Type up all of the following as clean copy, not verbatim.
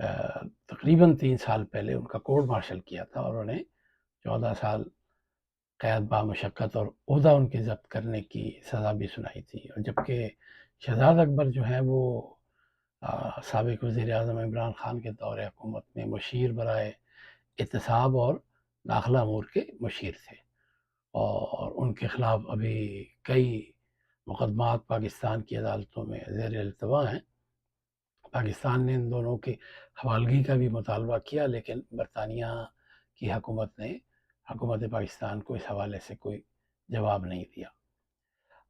تقریباً 3 سال پہلے ان کا کورٹ مارشل کیا تھا اور انہیں 14 سال قید بامشقت اور عہدہ ان کے ضبط کرنے کی سزا بھی سنائی تھی، اور جبکہ شہزاد اکبر جو ہیں وہ سابق وزیر اعظم عمران خان کے دور حکومت میں مشیر برائے احتساب اور داخلہ امور کے مشیر تھے، اور ان کے خلاف ابھی کئی مقدمات پاکستان کی عدالتوں میں زیر التوا ہیں۔ پاکستان نے ان دونوں کی حوالگی کا بھی مطالبہ کیا، لیکن برطانیہ کی حکومت نے حکومت پاکستان کو اس حوالے سے کوئی جواب نہیں دیا۔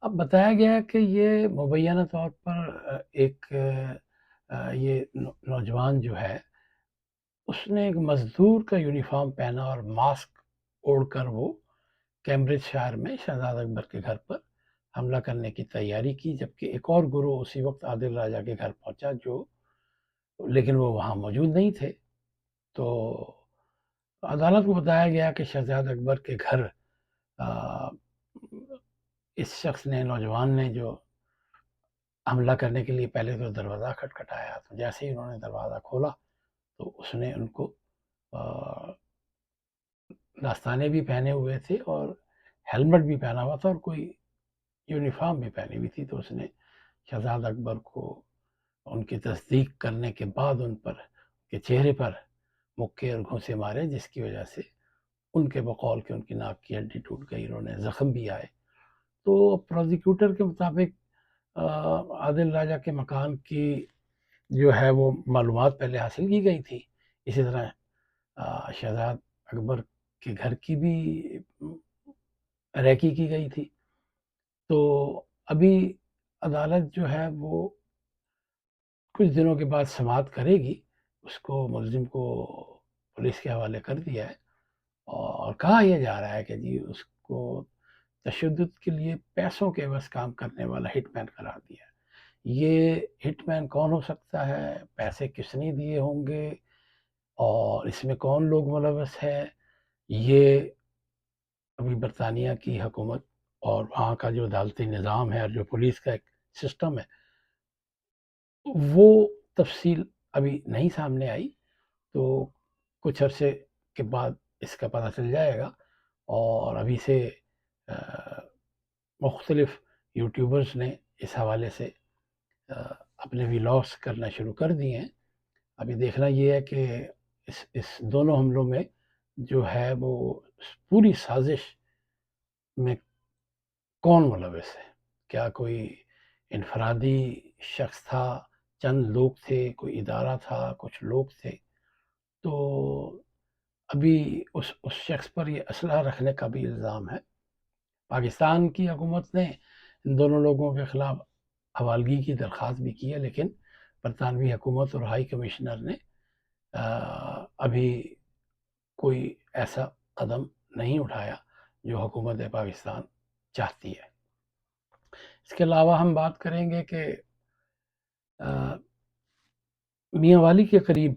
اب بتایا گیا کہ یہ مبینہ طور پر ایک یہ نوجوان جو ہے اس نے ایک مزدور کا یونیفارم پہنا اور ماسک اوڑھ کر وہ کیمبرج شائر میں شہزاد اکبر کے گھر پر حملہ کرنے کی تیاری کی، جبکہ ایک اور گروہ اسی وقت عادل راجہ کے گھر پہنچا لیکن وہ وہاں موجود نہیں تھے۔ تو عدالت کو بتایا گیا کہ شہزاد اکبر کے گھر اس شخص نے، نوجوان نے جو حملہ کرنے کے لیے پہلے تو دروازہ کھٹکھٹایا، تو جیسے ہی انہوں نے دروازہ کھولا تو اس نے ان کو دستانے بھی پہنے ہوئے تھے اور ہیلمٹ بھی پہنا ہوا تھا اور کوئی یونیفارم بھی پہنی ہوئی تھی، تو اس نے شہزاد اکبر کو ان کی تصدیق کرنے کے بعد ان کے چہرے پر مکے اور گھونسے مارے، جس کی وجہ سے ان کے بقول کہ ان کی ناک کی ہڈی ٹوٹ گئی، انہوں نے زخم بھی آئے۔ تو پروزیکیوٹر کے مطابق عادل راجہ کے مکان کی جو ہے وہ معلومات پہلے حاصل کی گئی تھی، اسی طرح شہزاد اکبر کے گھر کی بھی ریکی کی گئی تھی۔ تو ابھی عدالت جو ہے وہ کچھ دنوں کے بعد سماعت کرے گی، اس کو ملزم کو پولیس کے حوالے کر دیا ہے، اور کہا یہ جا رہا ہے کہ جی اس کو تشدد کے لیے پیسوں کے عوض کام کرنے والا ہٹ مین قرار دیا ہے۔ یہ ہٹ مین کون ہو سکتا ہے، پیسے کس نے دیے ہوں گے، اور اس میں کون لوگ ملوث ہے، یہ ابھی برطانیہ کی حکومت اور وہاں کا جو عدالتی نظام ہے اور جو پولیس کا ایک سسٹم ہے، وہ تفصیل ابھی نہیں سامنے آئی۔ تو کچھ عرصے کے بعد اس کا پتہ چل جائے گا، اور ابھی سے مختلف یوٹیوبرز نے اس حوالے سے اپنے ویلاگس کرنا شروع کر دیے ہیں۔ ابھی دیکھنا یہ ہے کہ اس دونوں حملوں میں جو ہے وہ پوری سازش میں کون ملوث ہے، کیا کوئی انفرادی شخص تھا، چند لوگ تھے، کوئی ادارہ تھا، کچھ لوگ تھے۔ تو ابھی اس شخص پر یہ اسلحہ رکھنے کا بھی الزام ہے۔ پاکستان کی حکومت نے ان دونوں لوگوں کے خلاف حوالگی کی درخواست بھی کی ہے، لیکن برطانوی حکومت اور ہائی کمشنر نے ابھی کوئی ایسا قدم نہیں اٹھایا جو حکومت پاکستان چاہتی ہے۔ اس کے علاوہ ہم بات کریں گے کہ میاں والی کے قریب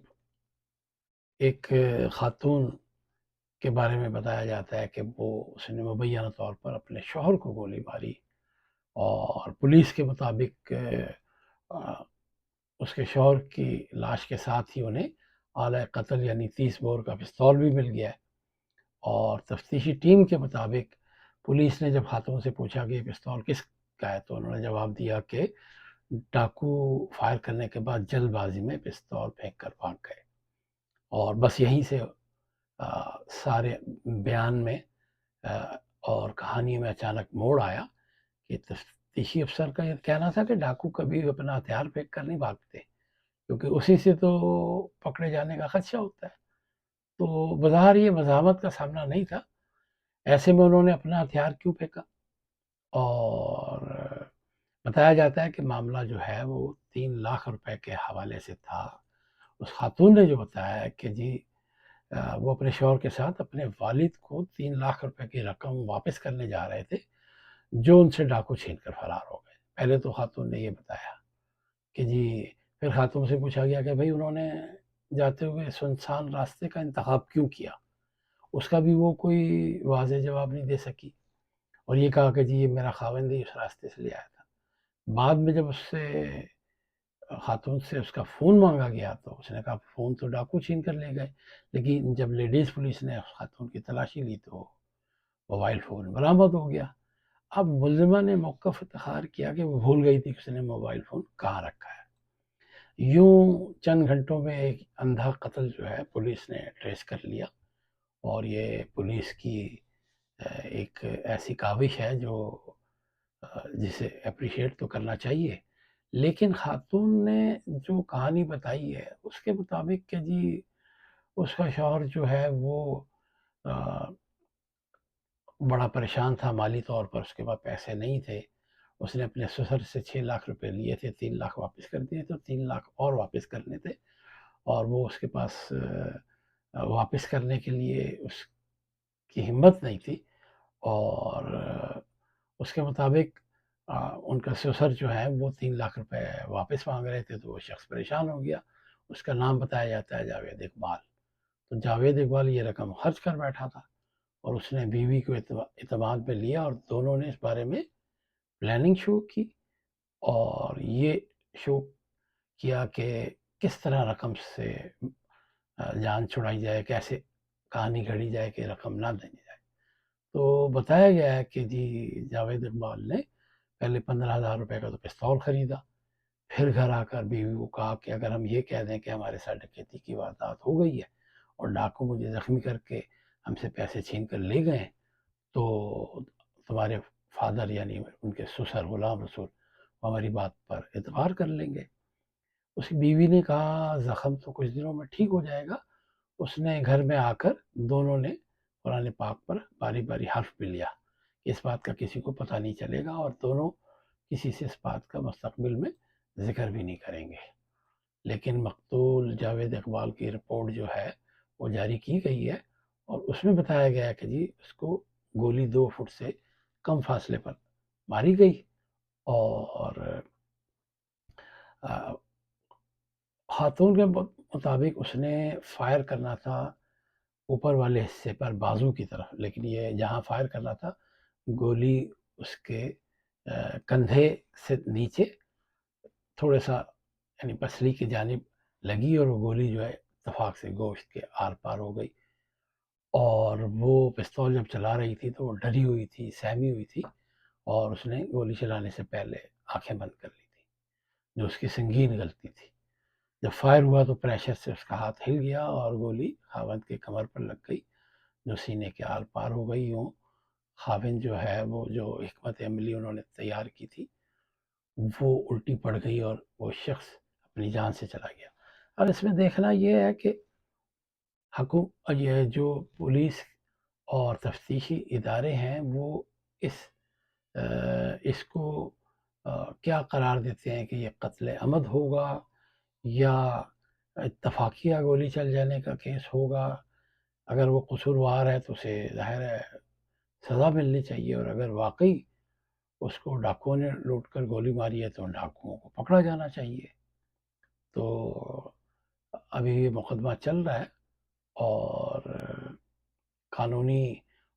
ایک خاتون کے بارے میں بتایا جاتا ہے کہ اس نے مبینہ طور پر اپنے شوہر کو گولی ماری، اور پولیس کے مطابق اس کے شوہر کی لاش کے ساتھ ہی انہیں آلہ قتل یعنی 30 بور کا پستول بھی مل گیا ہے۔ اور تفتیشی ٹیم کے مطابق پولیس نے جب خاتون سے پوچھا کہ یہ پستول کس کا ہے، تو انہوں نے جواب دیا کہ ڈاکو فائر کرنے کے بعد جلد بازی میں پستول پھینک کر بھاگ گئے، اور بس یہیں سے سارے بیان میں اور کہانی میں اچانک موڑ آیا کہ تفتیشی افسر کا یہ کہنا تھا کہ ڈاکو کبھی اپنا ہتھیار پھینک کر نہیں بھاگتے، کیونکہ اسی سے تو پکڑے جانے کا خدشہ ہوتا ہے۔ تو بظاہر یہ مزاحمت کا سامنا نہیں تھا، ایسے میں انہوں نے اپنا ہتھیار کیوں پھینکا؟ اور بتایا جاتا ہے کہ معاملہ جو ہے وہ 3 لاکھ روپے کے حوالے سے تھا۔ اس خاتون نے جو بتایا ہے کہ جی وہ اپنے شوہر کے ساتھ اپنے والد کو 3 لاکھ روپے کی رقم واپس کرنے جا رہے تھے، جو ان سے ڈاکو چھین کر فرار ہو گئے۔ پہلے تو خاتون نے یہ بتایا کہ جی، پھر خاتون سے پوچھا گیا کہ بھئی انہوں نے جاتے ہوئے سنسان راستے کا انتخاب کیوں کیا؟ اس کا بھی وہ کوئی واضح جواب نہیں دے سکی، اور یہ کہا کہ جی یہ میرا خاوند ہی اس راستے سے لے آیا تھا۔ بعد میں جب اس سے خاتون سے اس کا فون مانگا گیا تو اس نے کہا فون تو ڈاکو چھین کر لے گئے، لیکن جب لیڈیز پولیس نے خاتون کی تلاشی لی تو موبائل فون برآمد ہو گیا۔ اب ملزمہ نے موقف افتخار کیا کہ وہ بھول گئی تھی کہ اس نے موبائل فون کہاں رکھا ہے۔ یوں چند گھنٹوں میں ایک اندھا قتل جو ہے پولیس نے ٹریس کر لیا، اور یہ پولیس کی ایک ایسی کاوش ہے جو جسے اپریشیٹ تو کرنا چاہیے، لیکن خاتون نے جو کہانی بتائی ہے اس کے مطابق کہ جی اس کا شوہر جو ہے وہ بڑا پریشان تھا مالی طور پر، اس کے پاس پیسے نہیں تھے، اس نے اپنے سسر سے 6 لاکھ روپے لیے تھے، 3 لاکھ واپس کر دیے تو 3 لاکھ اور واپس کرنے تھے، اور وہ اس کے پاس واپس کرنے کے لیے اس کی ہمت نہیں تھی، اور اس کے مطابق ان کا سسر جو ہے وہ 3 لاکھ روپے واپس مانگ رہے تھے، تو وہ شخص پریشان ہو گیا۔ اس کا نام بتایا جاتا ہے جاوید اقبال، تو جاوید اقبال یہ رقم خرچ کر بیٹھا تھا، اور اس نے بیوی کو اعتماد میں لیا، اور دونوں نے اس بارے میں پلاننگ شروع کی، اور یہ شو کیا کہ کس طرح رقم سے جان چھڑائی جائے، کیسے کہانی گھڑی جائے کہ رقم نہ دینی جائے۔ تو بتایا گیا ہے کہ جی جاوید اقبال نے پہلے 15,000 روپے کا تو پستول خریدا، پھر گھر آ کر بیوی کو کہا کہ اگر ہم یہ کہہ دیں کہ ہمارے ساتھ ڈکیتی کی واردات ہو گئی ہے اور ڈاکو مجھے زخمی کر کے ہم سے پیسے چھین کر لے گئے تو تمہارے فادر یعنی ان کے سسر غلام رسول ہماری بات پر اعتبار کر لیں گے۔ اس کی بیوی نے کہا زخم تو کچھ دنوں میں ٹھیک ہو جائے گا۔ اس نے گھر میں آ کر دونوں نے قرآن پاک پر باری باری حرف بھی لیا، اس بات کا کسی کو پتہ نہیں چلے گا، اور دونوں کسی سے اس بات کا مستقبل میں ذکر بھی نہیں کریں گے۔ لیکن مقتول جاوید اقبال کی رپورٹ جو ہے وہ جاری کی گئی ہے، اور اس میں بتایا گیا ہے کہ جی اس کو گولی 2 فٹ سے کم فاصلے پر ماری گئی، اور خاتون کے مطابق اس نے فائر کرنا تھا اوپر والے حصے پر بازو کی طرف، لیکن یہ جہاں فائر کرنا تھا گولی اس کے کندھے سے نیچے تھوڑا سا یعنی پسلی کی جانب لگی، اور وہ گولی جو ہے اتفاق سے گوشت کے آر پار ہو گئی، اور وہ پستول جب چلا رہی تھی تو وہ ڈری ہوئی تھی، سہمی ہوئی تھی، اور اس نے گولی چلانے سے پہلے آنکھیں بند کر لی تھی، جو اس کی سنگین غلطی تھی۔ جب فائر ہوا تو پریشر سے اس کا ہاتھ ہل گیا اور گولی خاوند کے کمر پر لگ گئی، جو سینے کے آر پار ہو گئی۔ یوں خاوند جو ہے وہ جو حکمت عملی انہوں نے تیار کی تھی وہ الٹی پڑ گئی، اور وہ شخص اپنی جان سے چلا گیا۔ اب اس میں دیکھنا یہ ہے کہ یہ جو پولیس اور تفتیشی ادارے ہیں وہ اس کو کیا قرار دیتے ہیں کہ یہ قتل عمد ہوگا یا اتفاقیہ گولی چل جانے کا کیس ہوگا۔ اگر وہ قصوروار ہے تو اسے ظاہر ہے سزا ملنی چاہیے، اور اگر واقعی اس کو ڈاکوؤں نے لوٹ کر گولی ماری ہے تو ڈاکوؤں کو پکڑا جانا چاہیے۔ تو ابھی یہ مقدمہ چل رہا ہے، اور قانونی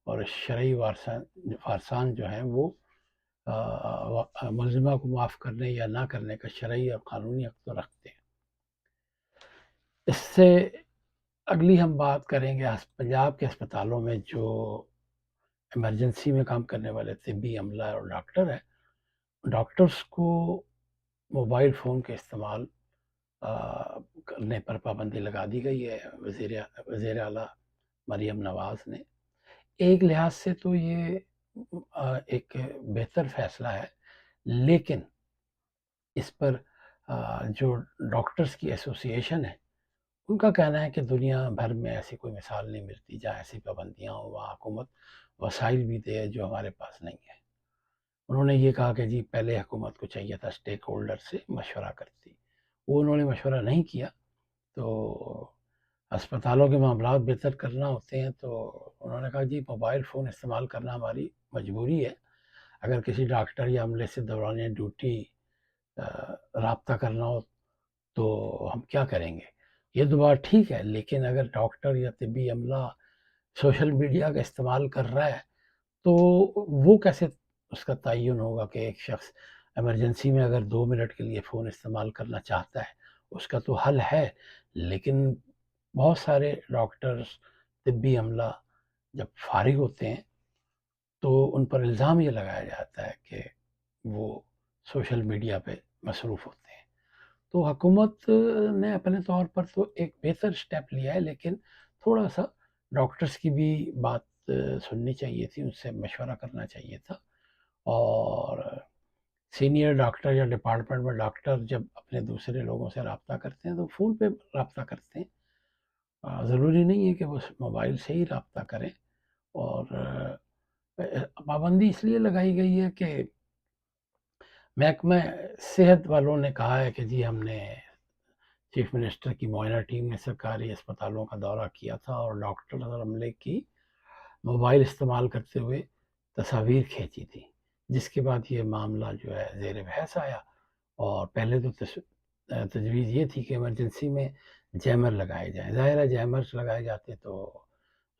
اور شرعی وارثان جو ہیں وہ ملزمہ کو معاف کرنے یا نہ کرنے کا شرعی اور قانونی حق تو رکھتے ہیں۔ اس سے اگلی ہم بات کریں گے پنجاب کے ہسپتالوں میں جو ایمرجنسی میں کام کرنے والے طبی عملہ اور ڈاکٹر ہیں، ڈاکٹرز کو موبائل فون کے استعمال کرنے پر پابندی لگا دی گئی ہے وزیر اعلیٰ مریم نواز نے۔ ایک لحاظ سے تو یہ ایک بہتر فیصلہ ہے، لیکن اس پر جو ڈاکٹرز کی ایسوسی ایشن ہے ان کا کہنا ہے کہ دنیا بھر میں ایسی کوئی مثال نہیں ملتی جہاں ایسی پابندیاں ہوں، وہاں حکومت وسائل بھی دے جو ہمارے پاس نہیں ہے۔ انہوں نے یہ کہا کہ جی پہلے حکومت کو چاہیے تھا اسٹیک ہولڈر سے مشورہ کرتی، وہ انہوں نے مشورہ نہیں کیا۔ تو اسپتالوں کے معاملات بہتر کرنا ہوتے ہیں تو انہوں نے کہا جی موبائل فون استعمال کرنا ہماری مجبوری ہے، اگر کسی ڈاکٹر یا عملے سے دوران ڈیوٹی رابطہ کرنا ہو تو ہم کیا کریں گے۔ یہ تو بات ٹھیک ہے، لیکن اگر ڈاکٹر یا طبی عملہ سوشل میڈیا کا استعمال کر رہا ہے تو وہ کیسے اس کا تعین ہوگا کہ ایک شخص ایمرجنسی میں اگر 2 منٹ کے لیے فون استعمال کرنا چاہتا ہے اس کا تو حل ہے، لیکن بہت سارے ڈاکٹرز، طبی عملہ جب فارغ ہوتے ہیں تو ان پر الزام یہ لگایا جاتا ہے کہ وہ سوشل میڈیا پہ مصروف ہوتے ہیں۔ تو حکومت نے اپنے طور پر تو ایک بہتر سٹیپ لیا ہے، لیکن تھوڑا سا ڈاکٹرز کی بھی بات سننی چاہیے تھی، ان سے مشورہ کرنا چاہیے تھا۔ اور سینئر ڈاکٹر یا ڈپارٹمنٹ میں ڈاکٹر جب اپنے دوسرے لوگوں سے رابطہ کرتے ہیں تو فون پہ رابطہ کرتے ہیں، ضروری نہیں ہے کہ وہ موبائل سے ہی رابطہ کریں۔ اور پابندی اس لیے لگائی گئی ہے کہ محکمہ صحت والوں نے کہا ہے کہ جی ہم نے چیف منسٹر کی معائنہ ٹیم نے سرکاری اسپتالوں کا دورہ کیا تھا اور ڈاکٹر اور عملے کی موبائل استعمال کرتے ہوئے تصاویر کھینچی تھی، جس کے بعد یہ معاملہ جو ہے زیر بحث آیا۔ اور پہلے تو تجویز یہ تھی کہ ایمرجنسی میں جیمر لگائے جائیں، ظاہر ہے جیمرز لگائے جاتے تو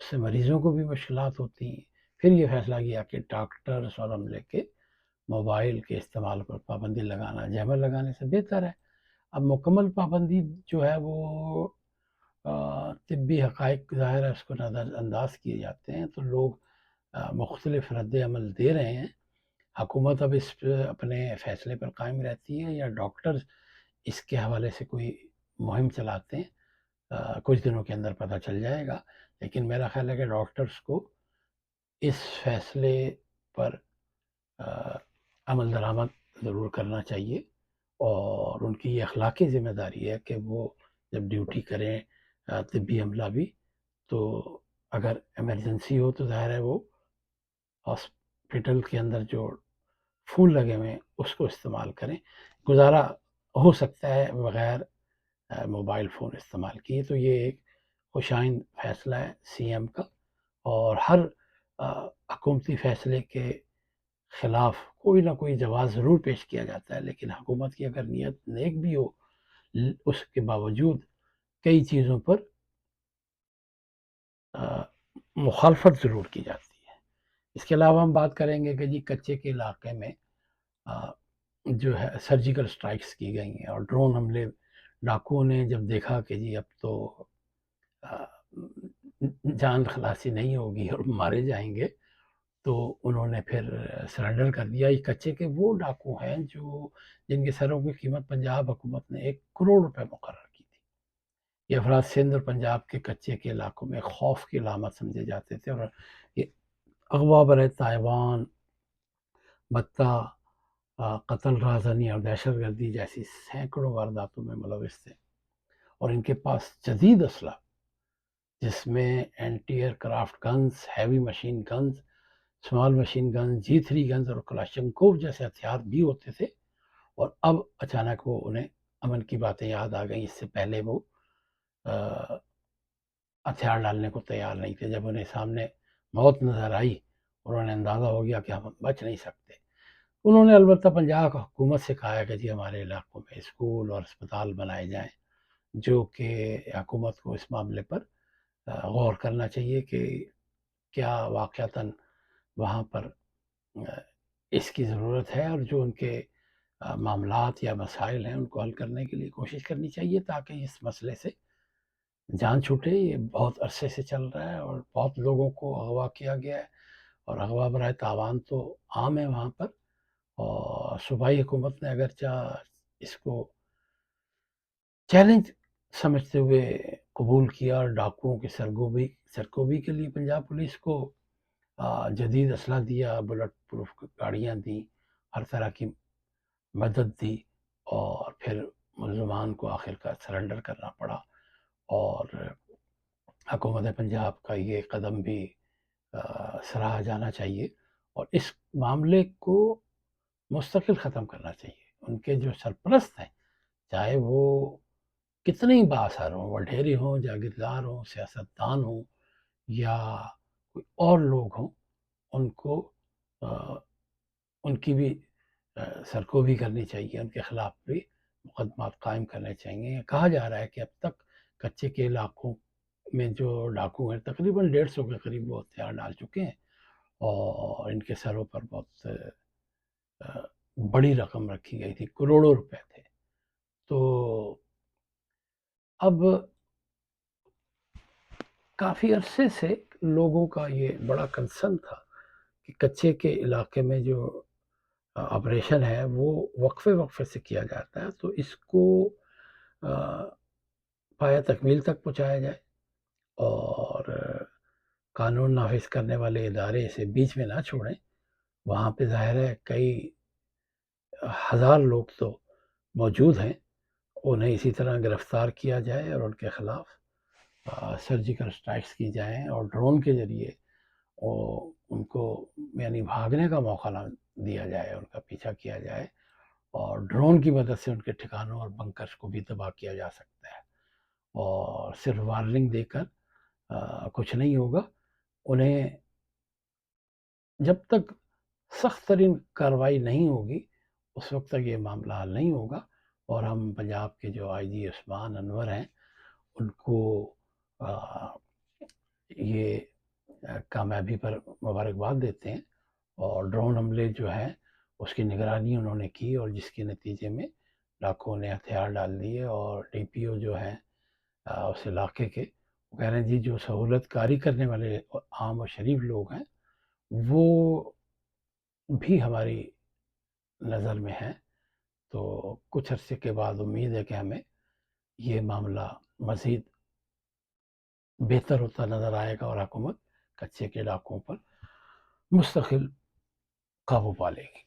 اس سے مریضوں کو بھی مشکلات ہوتی ہیں۔ پھر یہ فیصلہ کیا کہ ڈاکٹرز اور عملے کے موبائل کے استعمال پر پابندی لگانا جیمر لگانے سے بہتر ہے۔ اب مکمل پابندی جو ہے وہ طبی حقائق ظاہر ہے اس کو نظر انداز کیے جاتے ہیں، تو لوگ مختلف رد عمل دے رہے ہیں۔ حکومت اب اس پہ اپنے فیصلے پر قائم رہتی ہے یا ڈاکٹرز اس کے حوالے سے کوئی مہم چلاتے ہیں، کچھ دنوں کے اندر پتہ چل جائے گا۔ لیکن میرا خیال ہے کہ ڈاکٹرز کو اس فیصلے پر عمل درآمد ضرور کرنا چاہیے، اور ان کی یہ اخلاقی ذمہ داری ہے کہ وہ جب ڈیوٹی کریں طبی عملہ بھی، تو اگر ایمرجنسی ہو تو ظاہر ہے وہ ہاسپٹل کے اندر جو فون لگے ہوئے ہیں اس کو استعمال کریں۔ گزارا ہو سکتا ہے بغیر موبائل فون استعمال کیے، تو یہ ایک خوش آئند فیصلہ ہے سی ایم کا، اور ہر حکومتی فیصلے کے خلاف کوئی نہ کوئی جواز ضرور پیش کیا جاتا ہے، لیکن حکومت کی اگر نیت نیک بھی ہو اس کے باوجود کئی چیزوں پر مخالفت ضرور کی جاتی ہے۔ اس کے علاوہ ہم بات کریں گے کہ جی کچے کے علاقے میں جو ہے سرجیکل سٹرائکس کی گئی ہیں اور ڈرون حملے، ڈاکوؤں نے جب دیکھا کہ جی اب تو جان خلاصی نہیں ہوگی اور مارے جائیں گے، تو انہوں نے پھر سرنڈر کر دیا۔ یہ کچے کے وہ ڈاکو ہیں جن کے سروں کی قیمت پنجاب حکومت نے 1 کروڑ روپے مقرر کی تھی۔ یہ افراد سندھ اور پنجاب کے کچے کے علاقوں میں خوف کی علامت سمجھے جاتے تھے، اور یہ اغوا برائے تائیوان، بتہ، قتل، رازنی اور دہشت گردی جیسی سینکڑوں وارداتوں میں ملوث تھے، اور ان کے پاس جدید اسلحہ جس میں anti aircraft guns, heavy machine guns, small machine guns, G3 guns اور کلاشنکوف جیسے ہتھیار بھی ہوتے تھے۔ اور اب اچانک وہ انہیں امن کی باتیں یاد آ گئیں، اس سے پہلے وہ ہتھیار ڈالنے کو تیار نہیں تھے۔ جب انہیں سامنے موت نظر آئی اور انہیں اندازہ ہو گیا کہ ہم بچ نہیں سکتے، انہوں نے البتہ پنجاب حکومت سے کہا ہے کہ جی ہمارے علاقوں میں اسکول اور اسپتال بنائے جائیں، جو کہ حکومت کو اس معاملے پر غور کرنا چاہیے کہ کیا واقعتاً وہاں پر اس کی ضرورت ہے، اور جو ان کے معاملات یا مسائل ہیں ان کو حل کرنے کے لیے کوشش کرنی چاہیے تاکہ اس مسئلے سے جان چھوٹے۔ یہ بہت عرصے سے چل رہا ہے اور بہت لوگوں کو اغوا کیا گیا ہے، اور اغوا برائے تاوان تو عام ہے وہاں پر۔ اور صوبائی حکومت نے اگرچہ اس کو چیلنج سمجھتے ہوئے قبول کیا، اور ڈاکوؤں کی سرکوبی کے لیے پنجاب پولیس کو جدید اسلحہ دیا، بلٹ پروف گاڑیاں دیں، ہر طرح کی مدد دی، اور پھر ملزمان کو آخر کار سرنڈر کرنا پڑا۔ اور حکومت پنجاب کا یہ قدم بھی سراہا جانا چاہیے، اور اس معاملے کو مستقل ختم کرنا چاہیے۔ ان کے جو سرپرست ہیں، چاہے وہ کتنے ہی بااثر ہوں، وڈیرے ہوں، جاگیردار ہوں، سیاستدان ہوں، یا کوئی اور لوگ ہوں، ان کو ان کی بھی سرکوبی کرنی چاہیے، ان کے خلاف بھی مقدمات قائم کرنے چاہیے۔ کہا جا رہا ہے کہ اب تک کچے کے علاقوں میں جو ڈاکو ہیں تقریباً 150 کے قریب وہ ہتھیار ڈال چکے ہیں، اور ان کے سروں پر بہت بڑی رقم رکھی گئی تھی، کروڑوں روپے تھے۔ تو اب کافی عرصے سے لوگوں کا یہ بڑا کنسرن تھا کہ کچے کے علاقے میں جو آپریشن ہے وہ وقفے وقفے سے کیا جاتا ہے، تو اس کو پایہ تکمیل تک پہنچایا جائے اور قانون نافذ کرنے والے ادارے اسے بیچ میں نہ چھوڑیں۔ وہاں پہ ظاہر ہے کئی ہزار لوگ تو موجود ہیں، انہیں اسی طرح گرفتار کیا جائے اور ان کے خلاف سرجیکل اسٹرائکس کی جائیں اور ڈرون کے ذریعے ان کو یعنی بھاگنے کا موقع نہ دیا جائے، ان کا پیچھا کیا جائے اور ڈرون کی مدد سے ان کے ٹھکانوں اور بنکرز کو بھی تباہ کیا جا سکتا ہے۔ اور صرف وارننگ دے کر کچھ نہیں ہوگا، انہیں جب تک سخت ترین کارروائی نہیں ہوگی اس وقت تک یہ معاملہ حل نہیں ہوگا۔ اور ہم پنجاب کے جو آئی جی عثمان انور ہیں ان کو یہ کامیابی پر مبارکباد دیتے ہیں، اور ڈرون حملے جو ہیں اس کی نگرانی انہوں نے کی اور جس کے نتیجے میں ڈاکوؤں نے ہتھیار ڈال دیے، اور ڈی پی او جو ہیں اس علاقے کے، وہ کہہ رہے ہیں جی جو سہولت کاری کرنے والے عام و شریف لوگ ہیں وہ بھی ہماری نظر میں ہیں۔ تو کچھ عرصے کے بعد امید ہے کہ ہمیں یہ معاملہ مزید بہتر ہوتا نظر آئے گا اور حکومت کچے کے علاقوں پر مستقل قابو پا لے گی۔